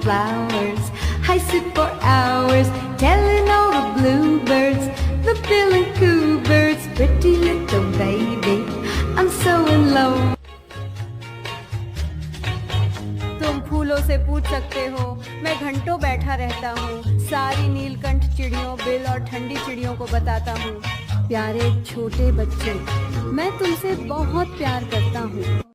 flowers. I sit for hours telling all the bluebirds, the bill and coo birds, pretty little baby, I'm so in love. तुम फूलों से पूछ सकते हो, मैं घंटों बैठा रहता हूँ, सारी नीलकंठ चिड़ियों, बिल और ठंडी चिड़ियों को बताता हूँ। प्यारे छोटे बच्चे, मैं तुमसे बहुत प्यार करता हूँ।